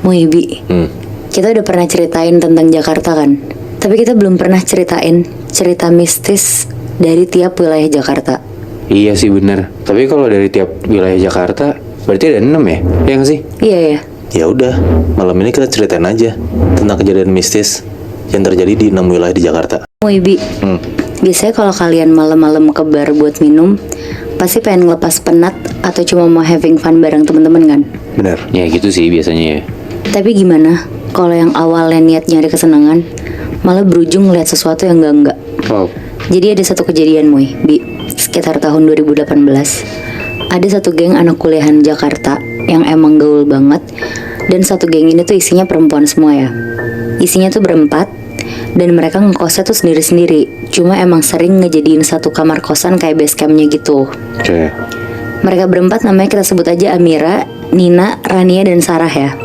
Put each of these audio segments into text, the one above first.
Muibi, kita udah pernah ceritain tentang Jakarta kan? Tapi kita belum pernah ceritain cerita mistis dari tiap wilayah Jakarta. Iya sih bener. Tapi kalau dari tiap wilayah Jakarta berarti ada 6 ya? Iya nggak sih? Iya ya. Ya udah, malam ini kita ceritain aja tentang kejadian mistis yang terjadi di 6 wilayah di Jakarta. Muibi, biasanya kalau kalian malam-malam ke bar buat minum, pasti pengen ngelepas penat atau cuma mau having fun bareng teman-teman kan? Bener. Ya gitu sih biasanya ya. Tapi gimana kalau yang awalnya niat nyari kesenangan, malah berujung ngeliat sesuatu yang enggak. Oh, Jadi ada satu kejadian Bi, sekitar tahun 2018. Ada satu geng anak kuliahan Jakarta yang emang gaul banget. Dan satu geng ini tuh isinya perempuan semua ya. Isinya tuh berempat. Dan mereka ngekosnya tuh sendiri-sendiri. Cuma emang sering ngejadiin satu kamar kosan kayak base campnya gitu. oke. Mereka berempat namanya kita sebut aja Amira, Nina, Rania, dan Sarah ya.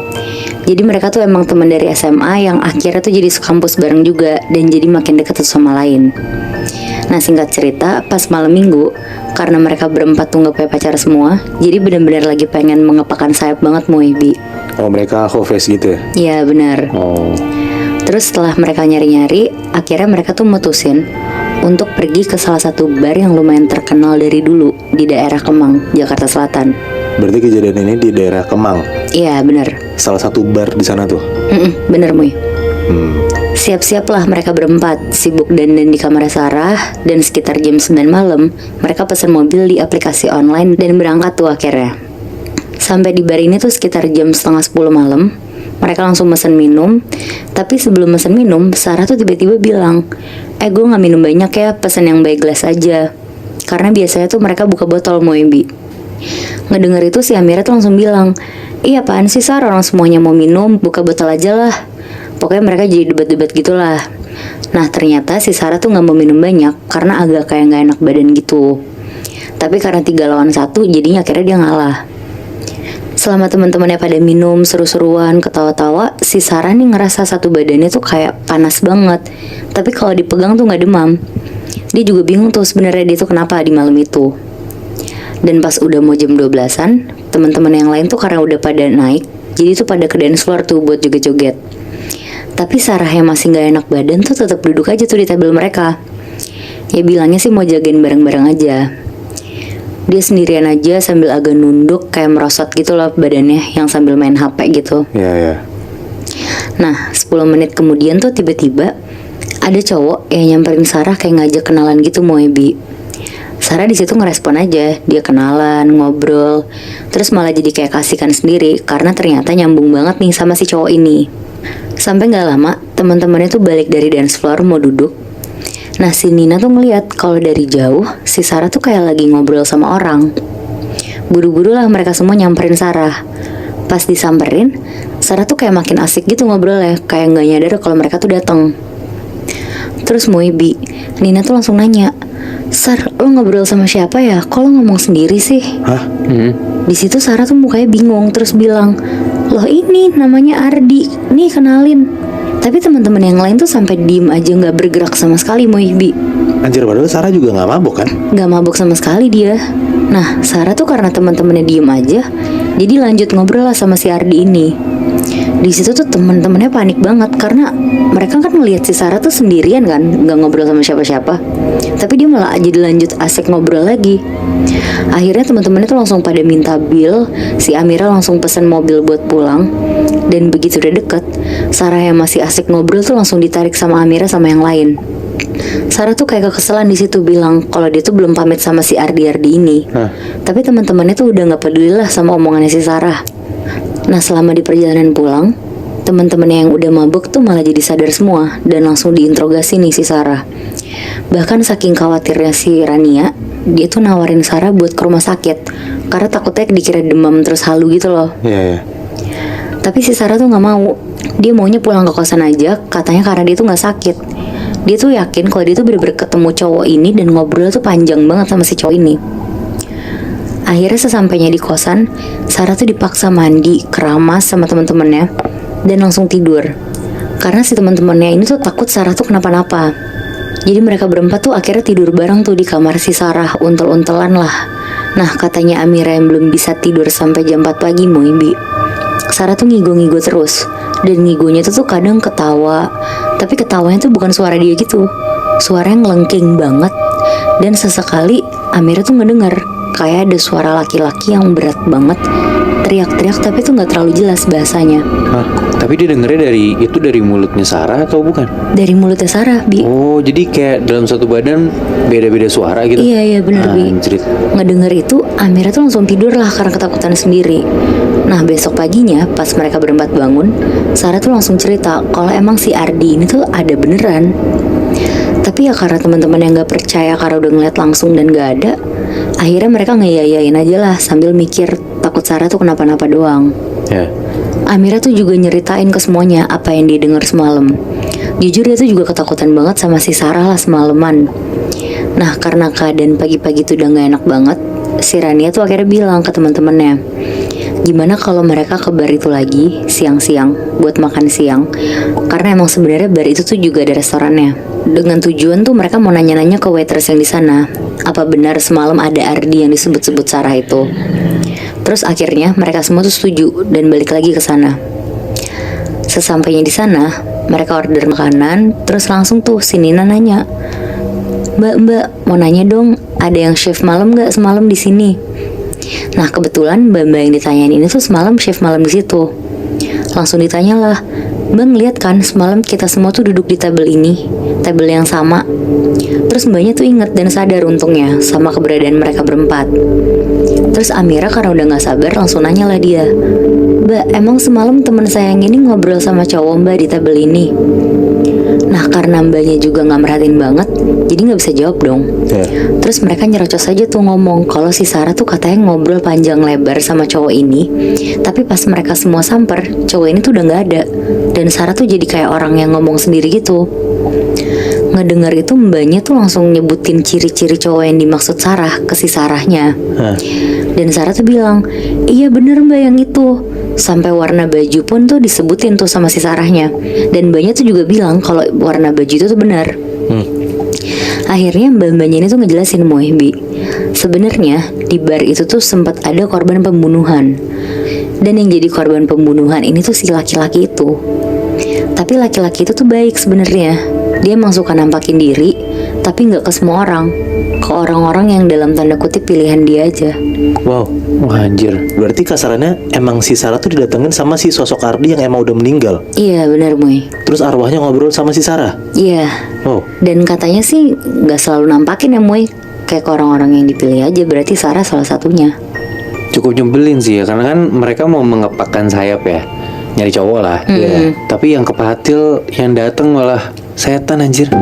Jadi mereka tuh emang teman dari SMA yang akhirnya tuh jadi sekampus bareng juga dan jadi makin dekat satu sama lain. Nah singkat cerita, pas malam minggu, karena mereka berempat tuh gak punya pacar semua, jadi benar-benar lagi pengen mengepakkan sayap banget Muibi. Oh, mereka face gitu ya? Iya benar. Oh, Terus setelah mereka nyari-nyari, akhirnya mereka tuh mutusin untuk pergi ke salah satu bar yang lumayan terkenal dari dulu di daerah Kemang, Jakarta Selatan. Berarti kejadian ini di daerah Kemang, Iya benar. salah satu bar di sana tuh. Bener Mui. Hmm. Siap-siaplah mereka berempat, sibuk dandan di kamar Sarah. Dan sekitar jam 9 malam, mereka pesan mobil di aplikasi online dan berangkat tuh akhirnya. Sampai di bar ini tuh sekitar jam setengah 10 malam. Mereka langsung mesen minum. Tapi sebelum mesen minum, Sarah tuh tiba-tiba bilang, gue gak minum banyak ya, pesen yang by glass aja. Karena biasanya tuh mereka buka botol Moebi. Ngedenger itu si Amira tuh langsung bilang, iya apaan sih Sar, orang semuanya mau minum, buka botol aja lah. Pokoknya mereka jadi debat-debat gitulah. Nah ternyata si Sarah tuh gak mau minum banyak karena agak kayak gak enak badan gitu. Tapi karena 3 lawan 1, jadinya akhirnya dia ngalah. Selama teman-temannya pada minum, seru-seruan, ketawa-tawa, si Sarah nih ngerasa satu badannya tuh kayak panas banget. Tapi kalau dipegang tuh gak demam. Dia juga bingung tuh sebenarnya dia tuh kenapa di malam itu. Dan pas udah mau jam 12-an, teman-teman yang lain tuh karena udah pada naik, jadi tuh pada ke dance floor tuh buat joget-joget. Tapi Sarah yang masih gak enak badan tuh tetap duduk aja tuh di tabel mereka. Ya bilangnya sih mau jagain bareng-bareng aja. Dia sendirian aja sambil agak nunduk kayak merosot gitu loh badannya, yang sambil main HP gitu. Iya. Nah 10 menit kemudian tuh tiba-tiba ada cowok yang nyamperin Sarah kayak ngajak kenalan gitu Moebi. Sarah di situ ngerespon aja, dia kenalan, ngobrol, terus malah jadi kayak kasihkan sendiri karena ternyata nyambung banget nih sama si cowok ini. Sampai nggak lama teman-temannya tuh balik dari dance floor mau duduk. Nah si Nina tuh ngeliat kalau dari jauh si Sarah tuh kayak lagi ngobrol sama orang. Buru-buru lah mereka semua nyamperin Sarah. Pas disamperin, Sarah tuh kayak makin asik gitu ngobrolnya, kayak nggak nyadar kalau mereka tuh datang. Terus Moebi, Nina tuh langsung nanya, Sar, lo ngobrol sama siapa ya? Kok lo ngomong sendiri sih? Hah? Di situ Sarah tuh mukanya bingung, terus bilang, loh ini namanya Ardi, nih kenalin. Tapi teman-teman yang lain tuh sampai diem aja nggak bergerak sama sekali Moebi. Anjir, padahal Sarah juga gak mabuk kan? Nggak mabuk sama sekali dia. Nah Sarah tuh karena teman-temannya diem aja, jadi lanjut ngobrol lah sama si Ardi ini. Di situ tuh teman-temannya panik banget karena mereka kan ngelihat si Sarah tuh sendirian kan, nggak ngobrol sama siapa-siapa. Tapi dia malah jadi lanjut asik ngobrol lagi. Akhirnya teman-temannya tuh langsung pada minta bill. Si Amira langsung pesen mobil buat pulang. Dan begitu udah deket, Sarah yang masih asik ngobrol tuh langsung ditarik sama Amira sama yang lain. Sarah tuh kayak kekesalan di situ bilang kalau dia tuh belum pamit sama si Ardi ini. Tapi teman-temannya tuh udah nggak peduli lah sama omongannya si Sarah. Nah selama di perjalanan pulang, teman-temannya yang udah mabuk tuh malah jadi sadar semua dan langsung diinterogasi nih si Sarah. Bahkan saking khawatirnya si Rania, dia tuh nawarin Sarah buat ke rumah sakit karena takutnya dikira demam terus halu gitu loh. Iya. Tapi si Sarah tuh nggak mau. Dia maunya pulang ke kosan aja, katanya karena dia tuh nggak sakit. Dia tuh yakin kalau dia tuh bener-bener ketemu cowok ini dan ngobrol tuh panjang banget sama si cowok ini. Akhirnya sesampainya di kosan, Sarah tuh dipaksa mandi, keramas sama teman-temannya dan langsung tidur. Karena si teman-temannya ini tuh takut Sarah tuh kenapa-napa. Jadi mereka berempat tuh akhirnya tidur bareng tuh di kamar si Sarah, untel-untelan lah. Nah katanya Amira yang belum bisa tidur sampai jam 4 pagi Moebi. Sarah tuh ngigo-ngigo terus. Dan ngigonya tuh kadang ketawa, tapi ketawanya tuh bukan suara dia gitu. Suaranya ngelengking banget. Dan sesekali Amira tuh ngedenger kayak ada suara laki-laki yang berat banget teriak-teriak, tapi tuh gak terlalu jelas bahasanya. Hah? Tapi dia dengernya dari mulutnya Sarah atau bukan? Dari mulutnya Sarah, Bi. Oh, jadi kayak dalam satu badan beda-beda suara gitu? Iya bener, Bi. Anjrit. Ngedenger itu Amira tuh langsung tidur lah karena ketakutan sendiri. Nah besok paginya pas mereka berempat bangun, Sarah tuh langsung cerita kalau emang si Ardi ini tuh ada beneran. Tapi ya karena teman-teman yang gak percaya karena udah ngeliat langsung dan gak ada, akhirnya mereka ngeyayain aja lah sambil mikir takut Sarah tuh kenapa-napa doang. Ya. Amira tuh juga nyeritain ke semuanya apa yang dia dengar semalam. Jujur dia tuh juga ketakutan banget sama si Sarah lah semalaman. Nah karena keadaan pagi-pagi tuh udah gak enak banget, si Rania tuh akhirnya bilang ke teman-temannya, gimana kalau mereka ke bar itu lagi siang-siang buat makan siang. Karena emang sebenarnya bar itu tuh juga ada restorannya. Dengan tujuan tuh mereka mau nanya-nanya ke waitress yang di sana, apa benar semalam ada Ardi yang disebut-sebut Sarah itu. Terus akhirnya mereka semua tuh setuju dan balik lagi ke sana. Sesampainya di sana, mereka order makanan, terus langsung tuh si Nina nanya, Mbak, mau nanya dong, ada yang shift malam nggak semalam di sini? Nah kebetulan mbak-mbak yang ditanyain ini tuh semalam shift malam di situ. Langsung ditanyalah, Mbak ngeliat kan semalam kita semua tuh duduk di table ini, table yang sama. Terus mbaknya tuh inget dan sadar untungnya sama keberadaan mereka berempat. Terus Amira karena udah gak sabar langsung nanya lah dia, Mbak emang semalam teman saya yang ini ngobrol sama cowok Mbak di table ini? Nah karena mbaknya juga gak merhatiin banget, jadi gak bisa jawab dong. Terus mereka nyerocos aja tuh ngomong kalau si Sarah tuh katanya ngobrol panjang lebar sama cowok ini. Tapi pas mereka semua samper, cowok ini tuh udah gak ada. Dan Sarah tuh jadi kayak orang yang ngomong sendiri gitu. Ngedenger itu mbaknya tuh langsung nyebutin ciri-ciri cowok yang dimaksud Sarah ke si Sarahnya. Dan Sarah tuh bilang, iya bener mbak yang itu. Sampai warna baju pun tuh disebutin tuh sama si Sarahnya. Dan mbaknya tuh juga bilang kalau warna baju itu tuh benar. Akhirnya mbak-mbaknya ini tuh ngejelasin Bi, sebenarnya di bar itu tuh sempat ada korban pembunuhan. Dan yang jadi korban pembunuhan ini tuh si laki-laki itu. Tapi laki-laki itu tuh baik sebenarnya. Dia emang suka nampakin diri, tapi nggak ke semua orang, ke orang-orang yang dalam tanda kutip pilihan dia aja. Wow, Wah anjir. berarti kasarannya emang si Sarah tuh didatengin sama si sosok Ardi yang emang udah meninggal. Iya benar Moy. Terus arwahnya ngobrol sama si Sarah. Iya. Oh, Dan katanya sih nggak selalu nampakin ya Moy, kayak ke orang-orang yang dipilih aja. Berarti Sarah salah satunya. Cukup nyebelin sih ya, karena kan mereka mau mengepakkan sayap ya, nyari cowok lah. Tapi yang kepatil yang datang malah setan anjir.